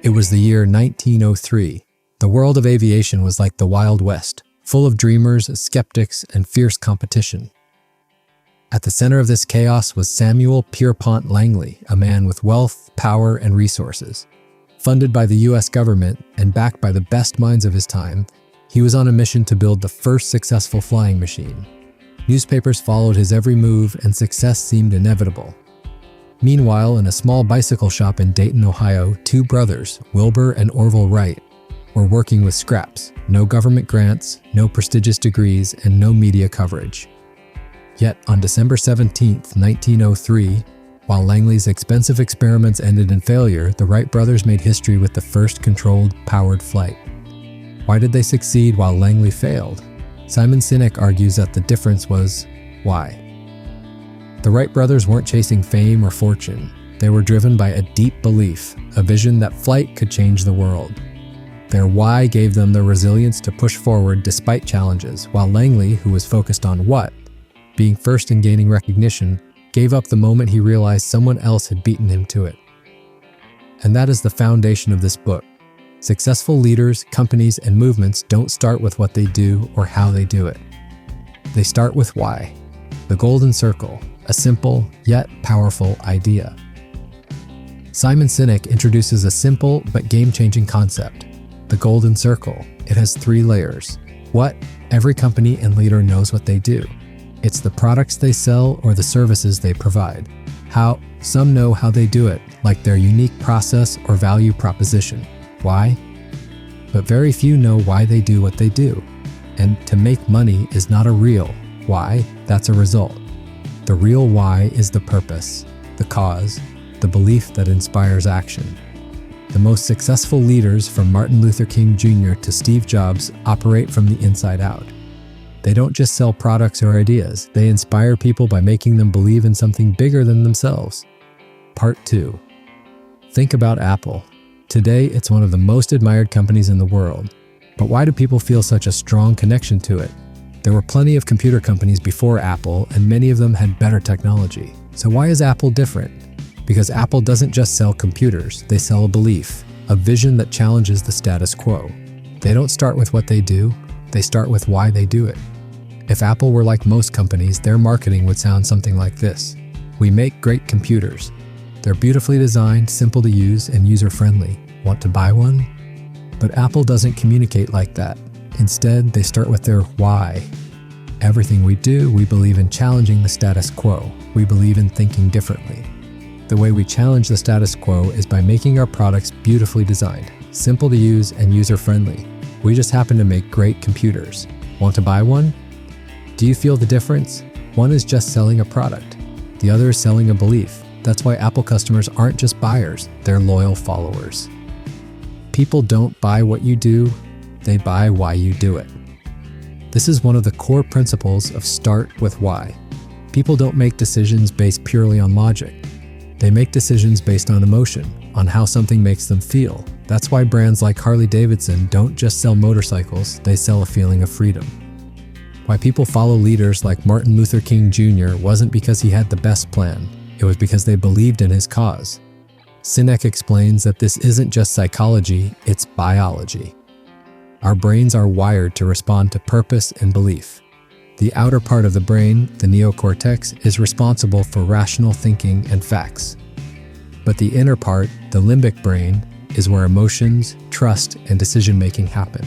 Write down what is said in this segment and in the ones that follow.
It was the year 1903. The world of aviation was like the Wild West, full of dreamers, skeptics, and fierce competition. At the center of this chaos was Samuel Pierpont Langley, a man with wealth, power, and resources. Funded by the U.S. government and backed by the best minds of his time, he was on a mission to build the first successful flying machine. Newspapers followed his every move, and success seemed inevitable. Meanwhile, in a small bicycle shop in Dayton, Ohio, two brothers, Wilbur and Orville Wright, were working with scraps, no government grants, no prestigious degrees, and no media coverage. Yet, on December 17, 1903, while Langley's expensive experiments ended in failure, the Wright brothers made history with the first controlled, powered flight. Why did they succeed while Langley failed? Simon Sinek argues that the difference was why. The Wright brothers weren't chasing fame or fortune. They were driven by a deep belief, a vision that flight could change the world. Their why gave them the resilience to push forward despite challenges, while Langley, who was focused on what, being first and gaining recognition, gave up the moment he realized someone else had beaten him to it. And that is the foundation of this book. Successful leaders, companies, and movements don't start with what they do or how they do it. They start with why. The golden circle, a simple yet powerful idea. Simon Sinek introduces a simple but game-changing concept, the golden circle. It has 3 layers. What? Every company and leader knows what they do. It's the products they sell or the services they provide. How? Some know how they do it, like their unique process or value proposition. Why? But very few know why they do what they do. And to make money is not a real why, that's a result. The real why is the purpose, the cause, the belief that inspires action. The most successful leaders, from Martin Luther King Jr. to Steve Jobs, operate from the inside out. They don't just sell products or ideas, they inspire people by making them believe in something bigger than themselves. Part 2. Think about Apple. Today, it's one of the most admired companies in the world. But why do people feel such a strong connection to it? There were plenty of computer companies before Apple, and many of them had better technology. So why is Apple different? Because Apple doesn't just sell computers, they sell a belief, a vision that challenges the status quo. They don't start with what they do, they start with why they do it. If Apple were like most companies, their marketing would sound something like this. We make great computers. They're beautifully designed, simple to use, and user-friendly. Want to buy one? But Apple doesn't communicate like that. Instead, they start with their why. Everything we do, we believe in challenging the status quo. We believe in thinking differently. The way we challenge the status quo is by making our products beautifully designed, simple to use, and user-friendly. We just happen to make great computers. Want to buy one? Do you feel the difference? One is just selling a product. The other is selling a belief. That's why Apple customers aren't just buyers, they're loyal followers. People don't buy what you do, they buy why you do it. This is one of the core principles of Start with Why. People don't make decisions based purely on logic. They make decisions based on emotion, on how something makes them feel. That's why brands like Harley-Davidson don't just sell motorcycles, they sell a feeling of freedom. Why people follow leaders like Martin Luther King Jr. wasn't because he had the best plan, it was because they believed in his cause. Sinek explains that this isn't just psychology, it's biology. Our brains are wired to respond to purpose and belief. The outer part of the brain, the neocortex, is responsible for rational thinking and facts. But the inner part, the limbic brain, is where emotions, trust, and decision-making happen.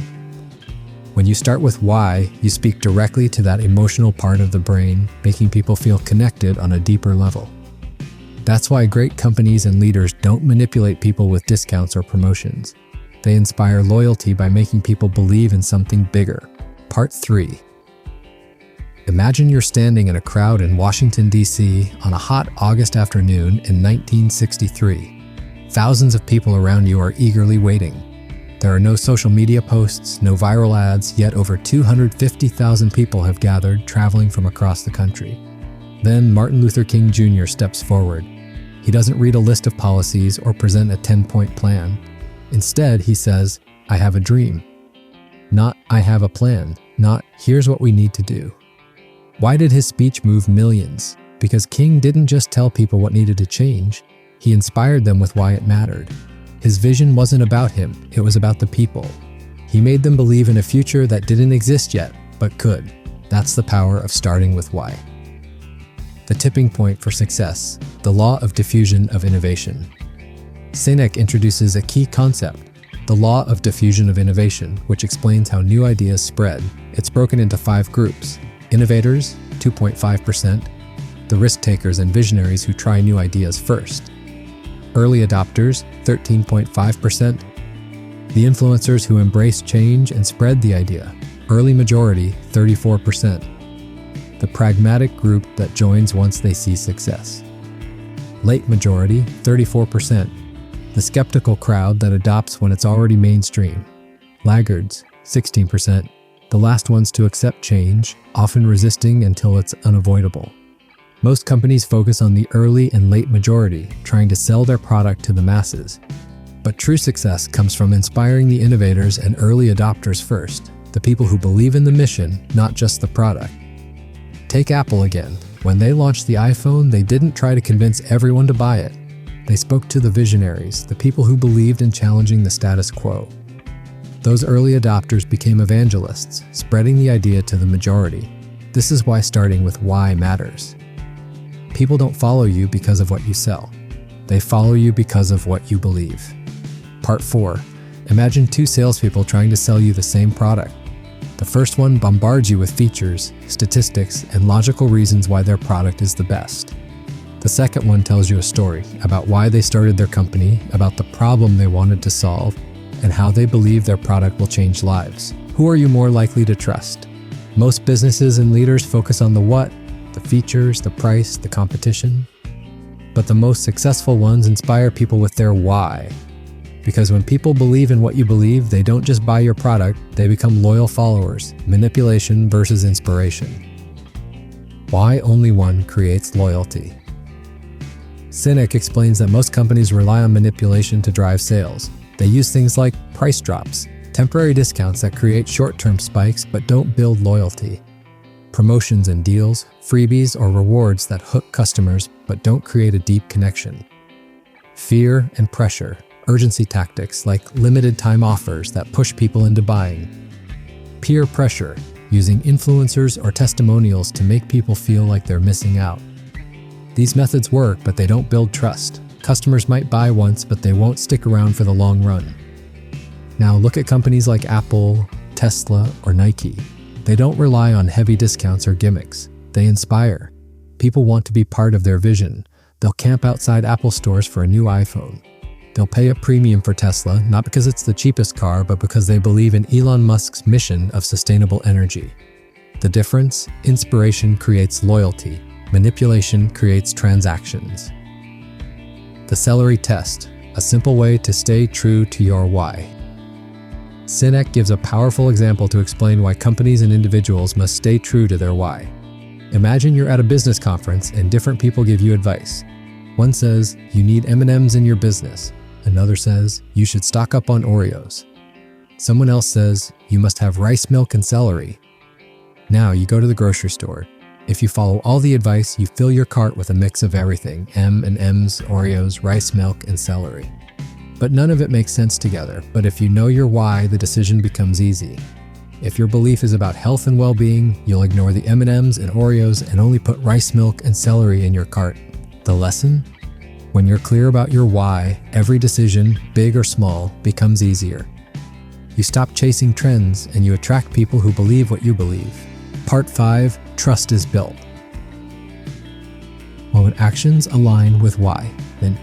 When you start with why, you speak directly to that emotional part of the brain, making people feel connected on a deeper level. That's why great companies and leaders don't manipulate people with discounts or promotions. They inspire loyalty by making people believe in something bigger. Part 3. Imagine you're standing in a crowd in Washington, D.C. on a hot August afternoon in 1963. Thousands of people around you are eagerly waiting. There are no social media posts, no viral ads, yet over 250,000 people have gathered, traveling from across the country. Then Martin Luther King Jr. steps forward. He doesn't read a list of policies or present a 10-point plan. Instead, he says, "I have a dream." Not, "I have a plan." Not, "Here's what we need to do." Why did his speech move millions? Because King didn't just tell people what needed to change. He inspired them with why it mattered. His vision wasn't about him, it was about the people. He made them believe in a future that didn't exist yet, but could. That's the power of starting with why. The tipping point for success, the law of diffusion of innovation. Sinek introduces a key concept, the law of diffusion of innovation, which explains how new ideas spread. It's broken into 5 groups: innovators, 2.5%, the risk-takers and visionaries who try new ideas first, early adopters, 13.5%, the influencers who embrace change and spread the idea, early majority, 34%, the pragmatic group that joins once they see success, late majority, 34%, the skeptical crowd that adopts when it's already mainstream, laggards, 16%, the last ones to accept change, often resisting until it's unavoidable. Most companies focus on the early and late majority, trying to sell their product to the masses. But true success comes from inspiring the innovators and early adopters first, the people who believe in the mission, not just the product. Take Apple again. When they launched the iPhone, they didn't try to convince everyone to buy it. They spoke to the visionaries, the people who believed in challenging the status quo. Those early adopters became evangelists, spreading the idea to the majority. This is why starting with why matters. People don't follow you because of what you sell. They follow you because of what you believe. Part 4. Imagine 2 salespeople trying to sell you the same product. The first one bombards you with features, statistics, and logical reasons why their product is the best. The second one tells you a story about why they started their company, about the problem they wanted to solve, and how they believe their product will change lives. Who are you more likely to trust? Most businesses and leaders focus on the what, the features, the price, the competition. But the most successful ones inspire people with their why. Because when people believe in what you believe, they don't just buy your product, they become loyal followers. Manipulation versus inspiration. Why only one creates loyalty? Sinek explains that most companies rely on manipulation to drive sales. They use things like price drops, temporary discounts that create short-term spikes but don't build loyalty, promotions and deals, freebies or rewards that hook customers but don't create a deep connection, fear and pressure, urgency tactics like limited time offers that push people into buying, peer pressure, using influencers or testimonials to make people feel like they're missing out. These methods work, but they don't build trust. Customers might buy once, but they won't stick around for the long run. Now look at companies like Apple, Tesla, or Nike. They don't rely on heavy discounts or gimmicks. They inspire. People want to be part of their vision. They'll camp outside Apple stores for a new iPhone. They'll pay a premium for Tesla, not because it's the cheapest car, but because they believe in Elon Musk's mission of sustainable energy. The difference? Inspiration creates loyalty. Manipulation creates transactions. The celery test, a simple way to stay true to your why. Sinek gives a powerful example to explain why companies and individuals must stay true to their why. Imagine you're at a business conference and different people give you advice. One says, you need M&Ms in your business. Another says, you should stock up on Oreos. Someone else says, you must have rice milk and celery. Now you go to the grocery store. If you follow all the advice, you fill your cart with a mix of everything, M&Ms, Oreos, rice milk, and celery. But none of it makes sense together. But if you know your why, the decision becomes easy. If your belief is about health and well-being, you'll ignore the M&Ms and Oreos and only put rice milk and celery in your cart. The lesson? When you're clear about your why, every decision, big or small, becomes easier. You stop chasing trends and you attract people who believe what you believe. Part 5. Trust is built. When actions align with why, then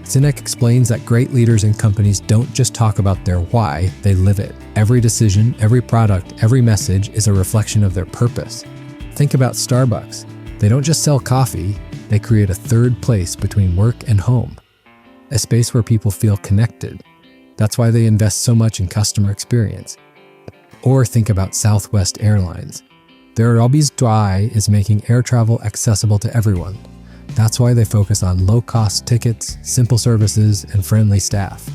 Sinek explains that great leaders and companies don't just talk about their why, they live it. Every decision, every product, every message is a reflection of their purpose. Think about Starbucks. They don't just sell coffee, they create a third place between work and home. A space where people feel connected. That's why they invest so much in customer experience. Or think about Southwest Airlines. Their obvious why is making air travel accessible to everyone. That's why they focus on low-cost tickets, simple services, and friendly staff.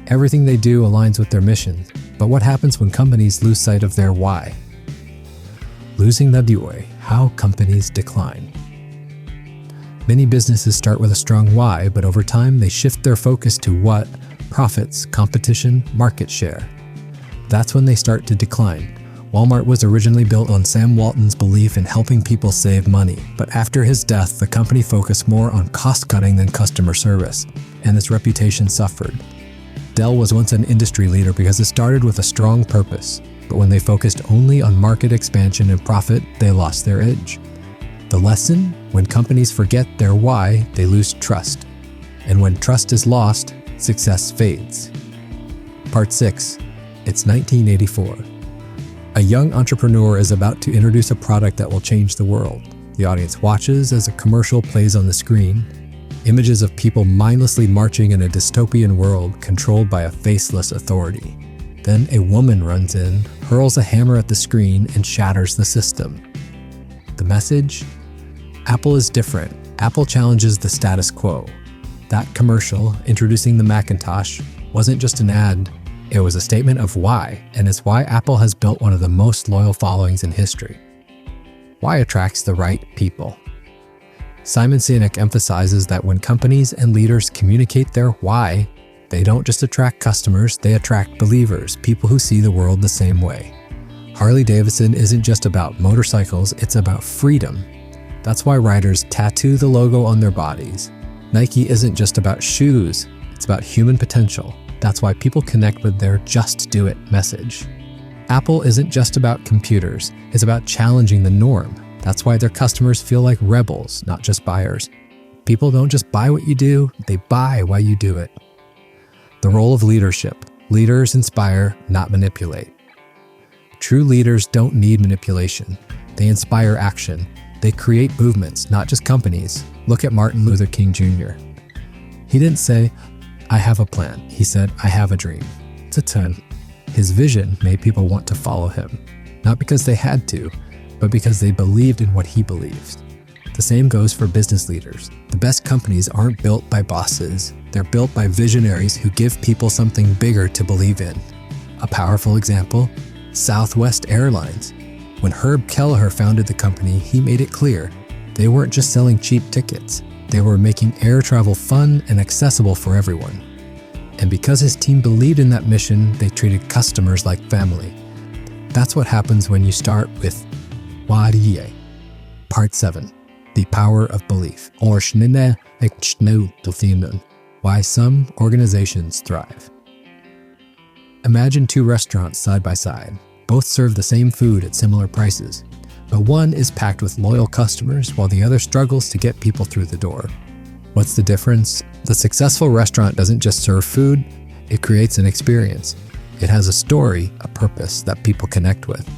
Everything they do aligns with their mission, but what happens when companies lose sight of their why? Losing the why, how companies decline. Many businesses start with a strong why, but over time they shift their focus to what, profits, competition, market share. That's when they start to decline. Walmart was originally built on Sam Walton's belief in helping people save money, but after his death, the company focused more on cost-cutting than customer service, and its reputation suffered. Dell was once an industry leader because it started with a strong purpose, but when they focused only on market expansion and profit, they lost their edge. The lesson? When companies forget their why, they lose trust. And when trust is lost, success fades. Part 6. It's 1984. A young entrepreneur is about to introduce a product that will change the world. The audience watches as a commercial plays on the screen. Images of people mindlessly marching in a dystopian world controlled by a faceless authority. Then a woman runs in, hurls a hammer at the screen, and shatters the system. The message? Apple is different. Apple challenges the status quo. That commercial, introducing the Macintosh, wasn't just an ad. It was a statement of why, and it's why Apple has built one of the most loyal followings in history. Why attracts the right people? Simon Sinek emphasizes that when companies and leaders communicate their why, they don't just attract customers, they attract believers, people who see the world the same way. Harley-Davidson isn't just about motorcycles, it's about freedom. That's why riders tattoo the logo on their bodies. Nike isn't just about shoes, it's about human potential. That's why people connect with their "just do it" message. Apple isn't just about computers, it's about challenging the norm. That's why their customers feel like rebels, not just buyers. People don't just buy what you do, they buy why you do it. The role of leadership. Leaders inspire, not manipulate. True leaders don't need manipulation. They inspire action. They create movements, not just companies. Look at Martin Luther King Jr. He didn't say, "I have a plan." He said, "I have a dream." It's a ton. His vision made people want to follow him, not because they had to, but because they believed in what he believed. The same goes for business leaders. The best companies aren't built by bosses. They're built by visionaries who give people something bigger to believe in. A powerful example, Southwest Airlines. When Herb Kelleher founded the company, he made it clear they weren't just selling cheap tickets. They were making air travel fun and accessible for everyone. And because his team believed in that mission, they treated customers like family. That's what happens when you start with why. Part 7. The Power of Belief. Why some organizations thrive. Imagine two restaurants side by side. Both serve the same food at similar prices, but one is packed with loyal customers while the other struggles to get people through the door. What's the difference? The successful restaurant doesn't just serve food, it creates an experience. It has a story, a purpose that people connect with.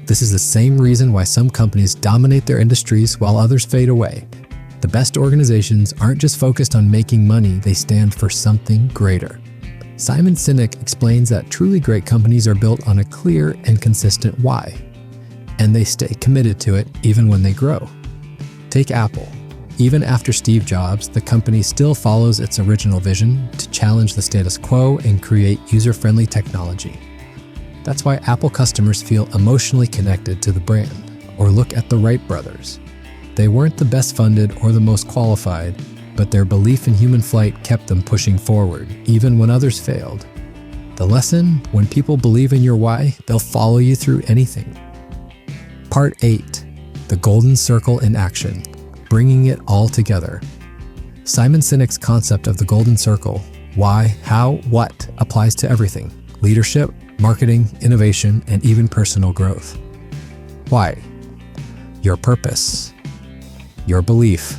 This is the same reason why some companies dominate their industries while others fade away. The best organizations aren't just focused on making money, they stand for something greater. Simon Sinek explains that truly great companies are built on a clear and consistent why, and they stay committed to it even when they grow. Take Apple. Even after Steve Jobs, the company still follows its original vision to challenge the status quo and create user-friendly technology. That's why Apple customers feel emotionally connected to the brand. Or look at the Wright Brothers. They weren't the best funded or the most qualified, but their belief in human flight kept them pushing forward, even when others failed. The lesson? When people believe in your why, they'll follow you through anything. Part 8. The Golden Circle in Action. Bringing it all together. Simon Sinek's concept of the Golden Circle, why, how, what, applies to everything. Leadership, marketing, innovation, and even personal growth. Why? Your purpose. Your belief.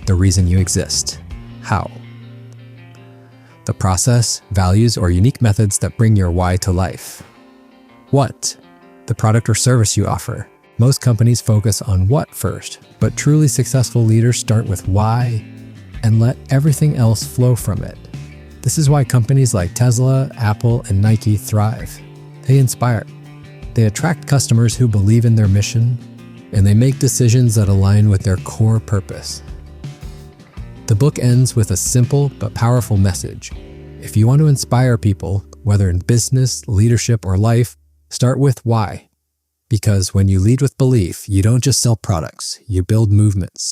The reason you exist. How? The process, values, or unique methods that bring your why to life. What? The product or service you offer. Most companies focus on what first, but truly successful leaders start with why and let everything else flow from it. This is why companies like Tesla, Apple, and Nike thrive. They inspire. They attract customers who believe in their mission, and they make decisions that align with their core purpose. The book ends with a simple but powerful message. If you want to inspire people, whether in business, leadership, or life, start with why. Because when you lead with belief, you don't just sell products, you build movements.